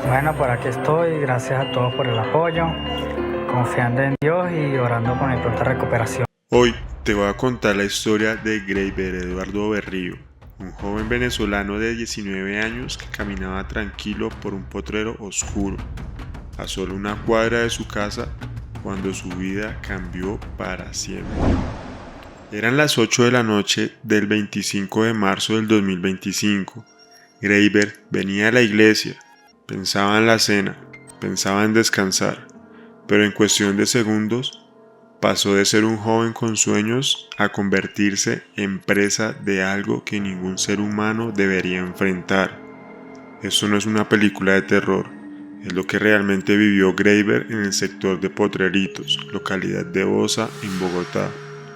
Bueno, por aquí estoy, gracias a todos por el apoyo, confiando en Dios y orando por mi pronta recuperación. Hoy te voy a contar la historia de Greiber Eduardo Berrío, un joven venezolano de 19 años que caminaba tranquilo por un potrero oscuro, a solo una cuadra de su casa, cuando su vida cambió para siempre. Eran las 8 de la noche del 25 de marzo del 2025. Greiber venía a la iglesia, pensaba en la cena, pensaba en descansar, pero en cuestión de segundos pasó de ser un joven con sueños a convertirse en presa de algo que ningún ser humano debería enfrentar. Esto no es una película de terror, es lo que realmente vivió Greiber en el sector de Potreritos, localidad de Bosa, en Bogotá.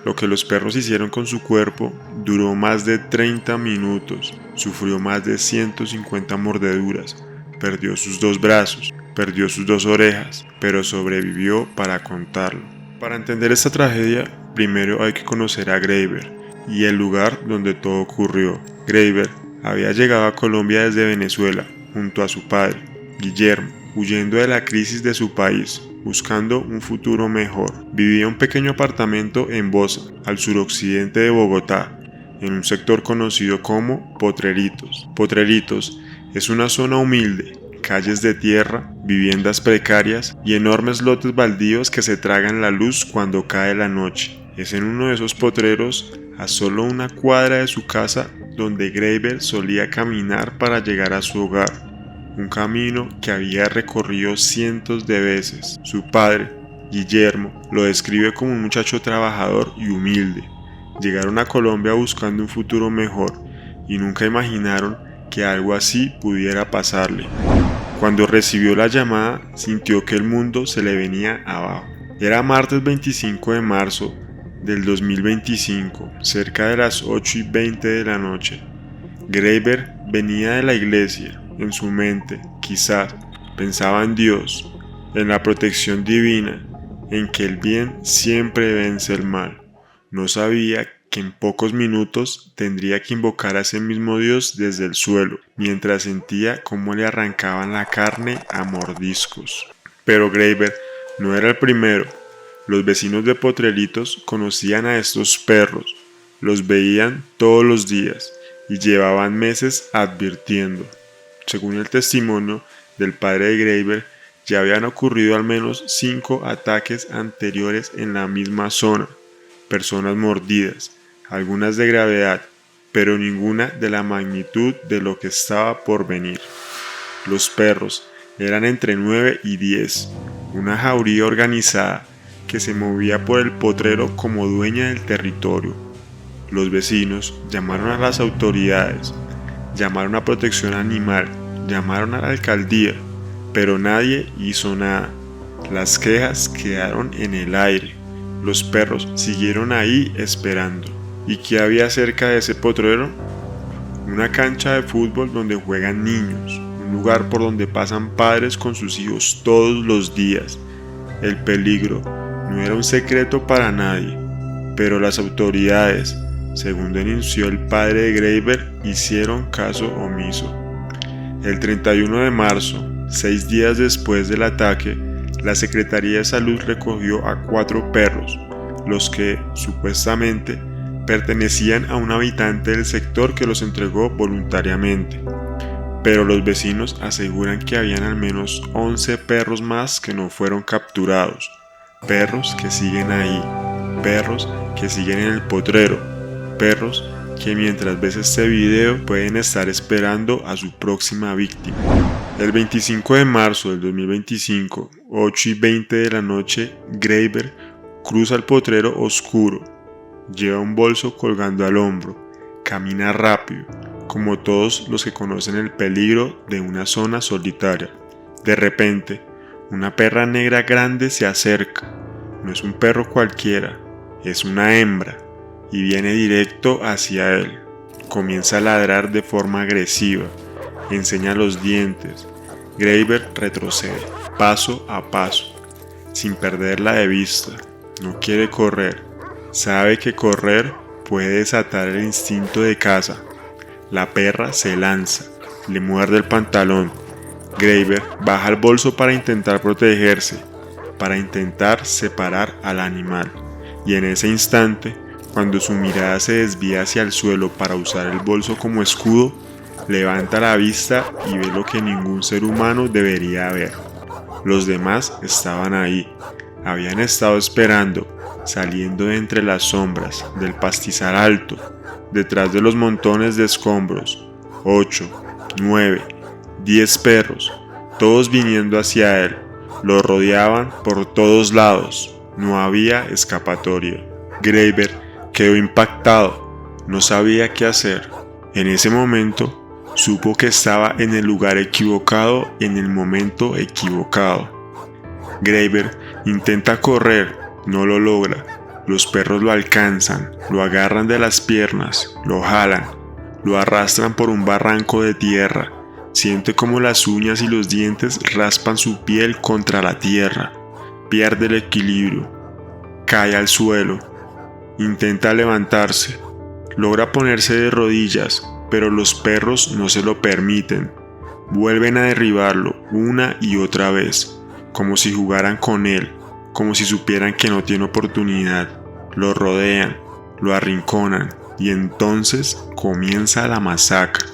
Lo que los perros hicieron con su cuerpo duró más de 30 minutos, sufrió más de 150 mordeduras, perdió sus 2 brazos, perdió sus 2 orejas, pero sobrevivió para contarlo. Para entender esta tragedia, primero hay que conocer a Greiber y el lugar donde todo ocurrió. Greiber había llegado a Colombia desde Venezuela, junto a su padre, Guillermo, huyendo de la crisis de su país, buscando un futuro mejor. Vivía en un pequeño apartamento en Bosa, al suroccidente de Bogotá, en un sector conocido como Potreritos. Potreritos es una zona humilde, calles de tierra, viviendas precarias y enormes lotes baldíos que se tragan la luz cuando cae la noche. Es en uno de esos potreros, a solo una cuadra de su casa, donde Greiber solía caminar para llegar a su hogar, un camino que había recorrido cientos de veces. Su padre, Guillermo, lo describe como un muchacho trabajador y humilde. Llegaron a Colombia buscando un futuro mejor y nunca imaginaron que algo así pudiera pasarle. Cuando recibió la llamada, sintió que el mundo se le venía abajo. Era martes 25 de marzo del 2025, cerca de las 8:20 de la noche. Greiber venía de la iglesia. En su mente, quizás, pensaba en Dios, en la protección divina, en que el bien siempre vence el mal. No sabía que en pocos minutos tendría que invocar a ese mismo Dios desde el suelo, mientras sentía cómo le arrancaban la carne a mordiscos. Pero Greiber no era el primero. Los vecinos de Potreritos conocían a estos perros, los veían todos los días y llevaban meses advirtiendo. Según el testimonio del padre de Greiber, ya habían ocurrido al menos 5 ataques anteriores en la misma zona, personas mordidas, algunas de gravedad, pero ninguna de la magnitud de lo que estaba por venir. Los perros eran entre 9 y 10, una jauría organizada que se movía por el potrero como dueña del territorio. Los vecinos llamaron a las autoridades, llamaron a protección animal, llamaron a la alcaldía, pero nadie hizo nada. Las quejas quedaron en el aire. Los perros siguieron ahí esperando. ¿Y qué había cerca de ese potrero? Una cancha de fútbol donde juegan niños, un lugar por donde pasan padres con sus hijos todos los días. El peligro no era un secreto para nadie, pero las autoridades, según denunció el padre de Greiber, hicieron caso omiso. El 31 de marzo, 6 días después del ataque, la Secretaría de Salud recogió a 4 perros, los que, supuestamente, pertenecían a un habitante del sector que los entregó voluntariamente. Pero los vecinos aseguran que habían al menos 11 perros más que no fueron capturados. Perros que siguen ahí, perros que siguen en el potrero, perros que mientras ves este video pueden estar esperando a su próxima víctima. El 25 de marzo del 2025, 8:20 de la noche, Greiber cruza el potrero oscuro, lleva un bolso colgando al hombro, camina rápido, como todos los que conocen el peligro de una zona solitaria. De repente, una perra negra grande se acerca. No es un perro cualquiera, es una hembra, y viene directo hacia él. Comienza a ladrar de forma agresiva, enseña los dientes. Greiber retrocede, paso a paso, sin perderla de vista. No quiere correr, sabe que correr puede desatar el instinto de caza. La perra se lanza, le muerde el pantalón, Graeber baja el bolso para intentar protegerse, para intentar separar al animal, y en ese instante, cuando su mirada se desvía hacia el suelo para usar el bolso como escudo, levanta la vista y ve lo que ningún ser humano debería ver. Los demás estaban ahí, habían estado esperando, saliendo de entre las sombras del pastizal alto, detrás de los montones de escombros. 8, 9, 10 perros, todos viniendo hacia él. Lo rodeaban por todos lados. No había escapatoria. Graeber quedó impactado. No sabía qué hacer. En ese momento, supo que estaba en el lugar equivocado en el momento equivocado. Graeber intenta correr, no lo logra. Los perros lo alcanzan, lo agarran de las piernas, lo jalan, lo arrastran por un barranco de tierra. Siente como las uñas y los dientes raspan su piel contra la tierra. Pierde el equilibrio. Cae al suelo. Intenta levantarse. Logra ponerse de rodillas, pero los perros no se lo permiten. Vuelven a derribarlo una y otra vez, como si jugaran con él, como si supieran que no tiene oportunidad. Lo rodean, lo arrinconan y entonces comienza la masacre.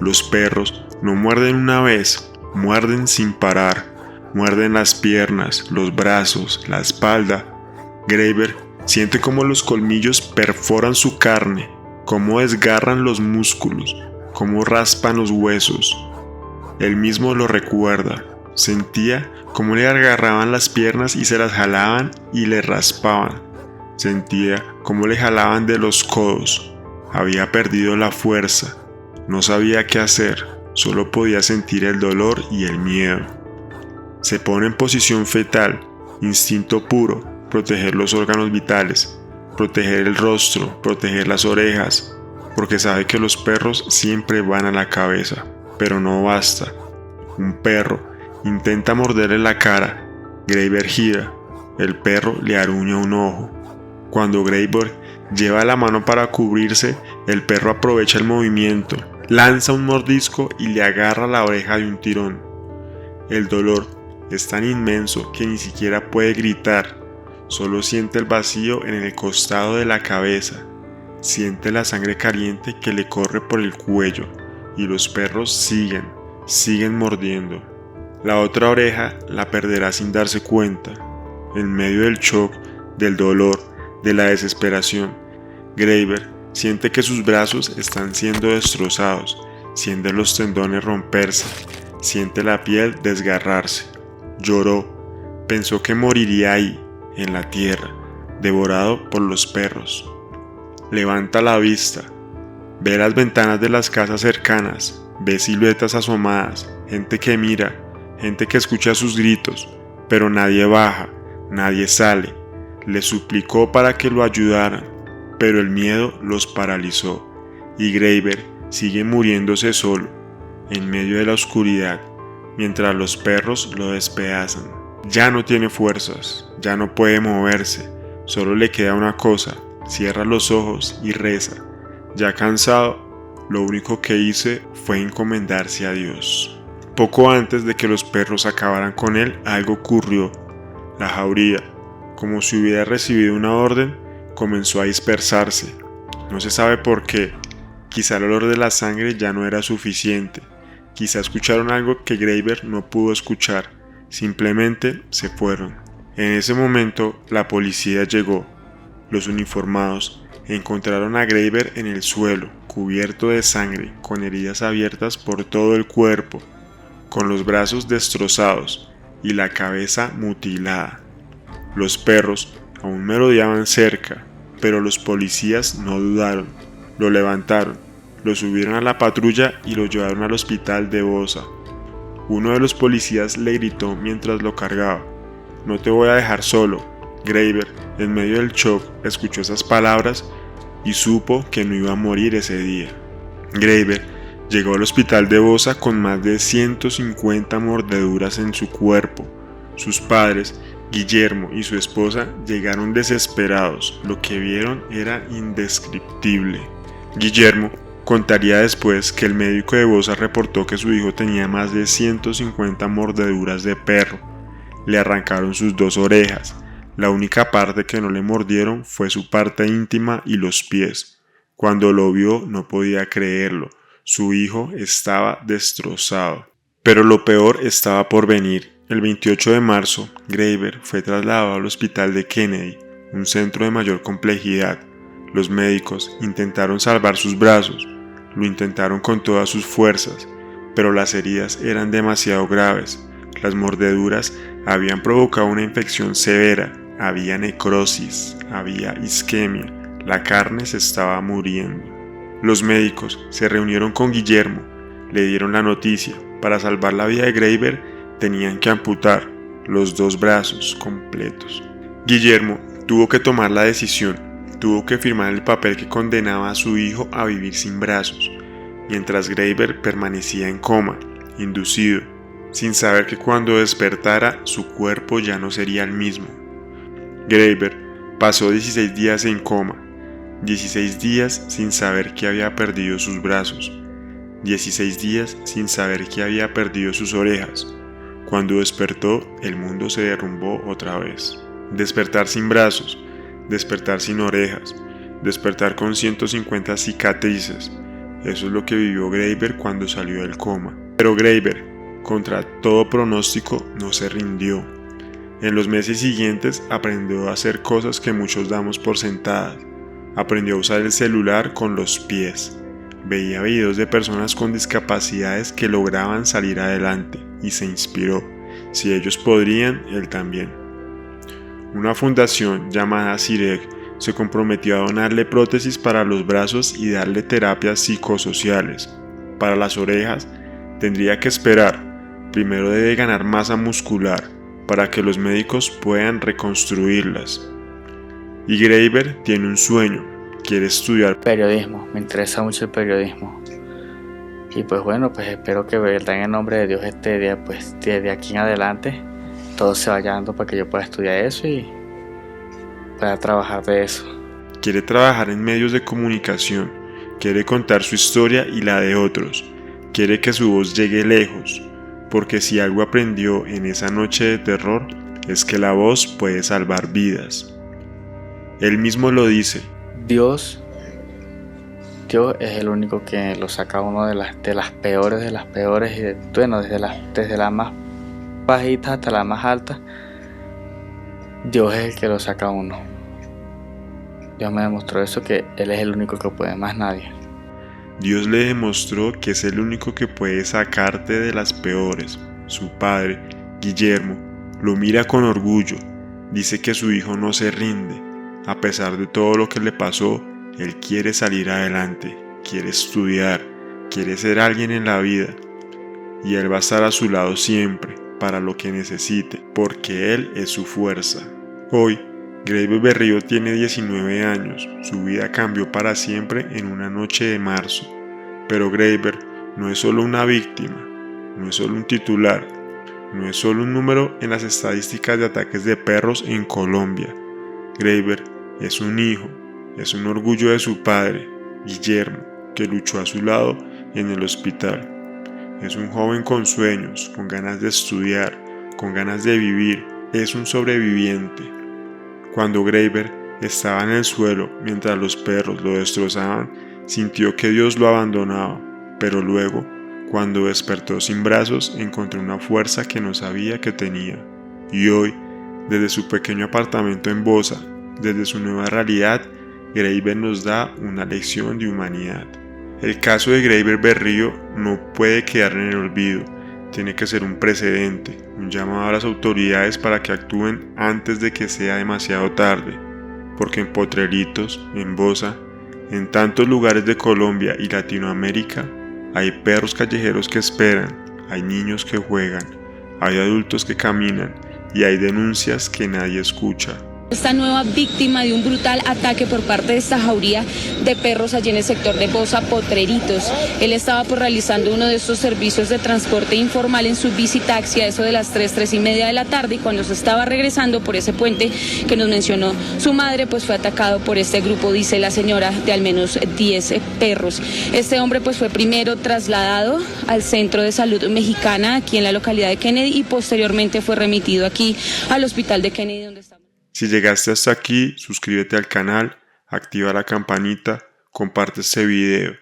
Los perros no muerden una vez, muerden sin parar. Muerden las piernas, los brazos, la espalda. Graeber siente como los colmillos perforan su carne, cómo desgarran los músculos, cómo raspan los huesos. Él mismo lo recuerda. Sentía cómo le agarraban las piernas y se las jalaban y le raspaban. Sentía cómo le jalaban de los codos. Había perdido la fuerza. No sabía qué hacer. Solo podía sentir el dolor y el miedo. Se pone en posición fetal, instinto puro, proteger los órganos vitales, proteger el rostro, proteger las orejas, porque sabe que los perros siempre van a la cabeza, pero no basta. Un perro intenta morderle la cara. Graeber gira. El perro le aruña un ojo. Cuando Graeber lleva la mano para cubrirse, el perro aprovecha el movimiento, lanza un mordisco y le agarra la oreja de un tirón. El dolor es tan inmenso que ni siquiera puede gritar, solo siente el vacío en el costado de la cabeza, siente la sangre caliente que le corre por el cuello y los perros siguen mordiendo. La otra oreja la perderá sin darse cuenta. En medio del shock, del dolor, de la desesperación, Graeber siente que sus brazos están siendo destrozados, siente los tendones romperse, siente la piel desgarrarse. Lloró, pensó que moriría ahí, en la tierra, devorado por los perros. Levanta la vista, ve las ventanas de las casas cercanas, ve siluetas asomadas, gente que mira, gente que escucha sus gritos, pero nadie baja, nadie sale. Le suplicó para que lo ayudaran, pero el miedo los paralizó, y Graeber sigue muriéndose solo, en medio de la oscuridad, mientras los perros lo despedazan. Ya no tiene fuerzas, ya no puede moverse, solo le queda una cosa: cierra los ojos y reza. Ya cansado, lo único que hice fue encomendarse a Dios. Poco antes de que los perros acabaran con él, algo ocurrió. La jauría, como si hubiera recibido una orden, comenzó a dispersarse. No se sabe por qué. Quizá el olor de la sangre ya no era suficiente. Quizá escucharon algo que Graeber no pudo escuchar. Simplemente se fueron. En ese momento, la policía llegó. Los uniformados encontraron a Graeber en el suelo, cubierto de sangre, con heridas abiertas por todo el cuerpo, con los brazos destrozados y la cabeza mutilada. Los perros aún merodeaban cerca, pero los policías no dudaron. Lo levantaron, lo subieron a la patrulla y lo llevaron al hospital de Bosa. Uno de los policías le gritó mientras lo cargaba: «No te voy a dejar solo». Graeber, en medio del shock, escuchó esas palabras y supo que no iba a morir ese día. Graeber llegó al hospital de Bosa con más de 150 mordeduras en su cuerpo. Sus padres, Guillermo y su esposa, llegaron desesperados. Lo que vieron era indescriptible. Guillermo Contaría después que el médico de Bosa reportó que su hijo tenía más de 150 mordeduras de perro. Le arrancaron sus 2 orejas. La única parte que no le mordieron fue su parte íntima y los pies. Cuando lo vio no podía creerlo. Su hijo estaba destrozado. Pero lo peor estaba por venir. El 28 de marzo, Graeber fue trasladado al hospital de Kennedy, un centro de mayor complejidad. Los médicos intentaron salvar sus brazos, lo intentaron con todas sus fuerzas, pero las heridas eran demasiado graves. Las mordeduras habían provocado una infección severa, había necrosis, había isquemia, la carne se estaba muriendo. Los médicos se reunieron con Guillermo, le dieron la noticia. Para salvar la vida de Graeber tenían que amputar los 2 brazos completos. Guillermo tuvo que tomar la decisión, tuvo que firmar el papel que condenaba a su hijo a vivir sin brazos, mientras Graeber permanecía en coma, inducido, sin saber que cuando despertara su cuerpo ya no sería el mismo. Graeber pasó 16 días en coma, 16 días sin saber que había perdido sus brazos, 16 días sin saber que había perdido sus orejas. Cuando despertó, el mundo se derrumbó otra vez. Despertar sin brazos, despertar sin orejas, despertar con 150 cicatrices. Eso es lo que vivió Graeber cuando salió del coma. Pero Graeber, contra todo pronóstico, no se rindió. En los meses siguientes aprendió a hacer cosas que muchos damos por sentadas. Aprendió a usar el celular con los pies. Veía videos de personas con discapacidades que lograban salir adelante y se inspiró. Si ellos podrían, él también. Una fundación llamada CIREG se comprometió a donarle prótesis para los brazos y darle terapias psicosociales. Para las orejas, tendría que esperar. Primero debe ganar masa muscular para que los médicos puedan reconstruirlas. Y Graeber tiene un sueño, quiere estudiar periodismo, me interesa mucho el periodismo. Y pues bueno, pues espero que verdad en el nombre de Dios este día, pues desde aquí en adelante, todo se vaya dando para que yo pueda estudiar eso y pueda trabajar de eso. Quiere trabajar en medios de comunicación, quiere contar su historia y la de otros, quiere que su voz llegue lejos, porque si algo aprendió en esa noche de terror es que la voz puede salvar vidas. Él mismo lo dice. Dios es el único que lo saca a uno de las peores, y bueno, desde las más bajitas hasta las más altas. Dios es el que lo saca a uno. Dios me demostró eso, que Él es el único que puede, más nadie. Dios le demostró que es el único que puede sacarte de las peores. Su padre, Guillermo, lo mira con orgullo. Dice que su hijo no se rinde. A pesar de todo lo que le pasó, él quiere salir adelante, quiere estudiar, quiere ser alguien en la vida. Y él va a estar a su lado siempre, para lo que necesite, porque él es su fuerza. Hoy, Graeber Berrío tiene 19 años, su vida cambió para siempre en una noche de marzo. Pero Graeber no es solo una víctima, no es solo un titular, no es solo un número en las estadísticas de ataques de perros en Colombia. Graeber es un hijo, es un orgullo de su padre, Guillermo, que luchó a su lado en el hospital. Es un joven con sueños, con ganas de estudiar, con ganas de vivir, es un sobreviviente. Cuando Graeber estaba en el suelo mientras los perros lo destrozaban, sintió que Dios lo abandonaba, pero luego, cuando despertó sin brazos, encontró una fuerza que no sabía que tenía. Y hoy, desde su pequeño apartamento en Bosa, desde su nueva realidad, Graeber nos da una lección de humanidad. El caso de Graeber Berrío no puede quedar en el olvido, tiene que ser un precedente, un llamado a las autoridades para que actúen antes de que sea demasiado tarde, porque en Potreritos, en Bosa, en tantos lugares de Colombia y Latinoamérica, hay perros callejeros que esperan, hay niños que juegan, hay adultos que caminan y hay denuncias que nadie escucha. Esta nueva víctima de un brutal ataque por parte de esta jauría de perros allí en el sector de Bosa Potreritos. Él estaba realizando uno de estos servicios de transporte informal en su bicitaxi a eso de las 3:30 de la tarde, y cuando se estaba regresando por ese puente que nos mencionó su madre, pues fue atacado por este grupo, dice la señora, de al menos 10 perros. Este hombre pues fue primero trasladado al Centro de Salud Mexicana aquí en la localidad de Kennedy y posteriormente fue remitido aquí al hospital de Kennedy, donde está. Si llegaste hasta aquí, suscríbete al canal, activa la campanita, comparte este video.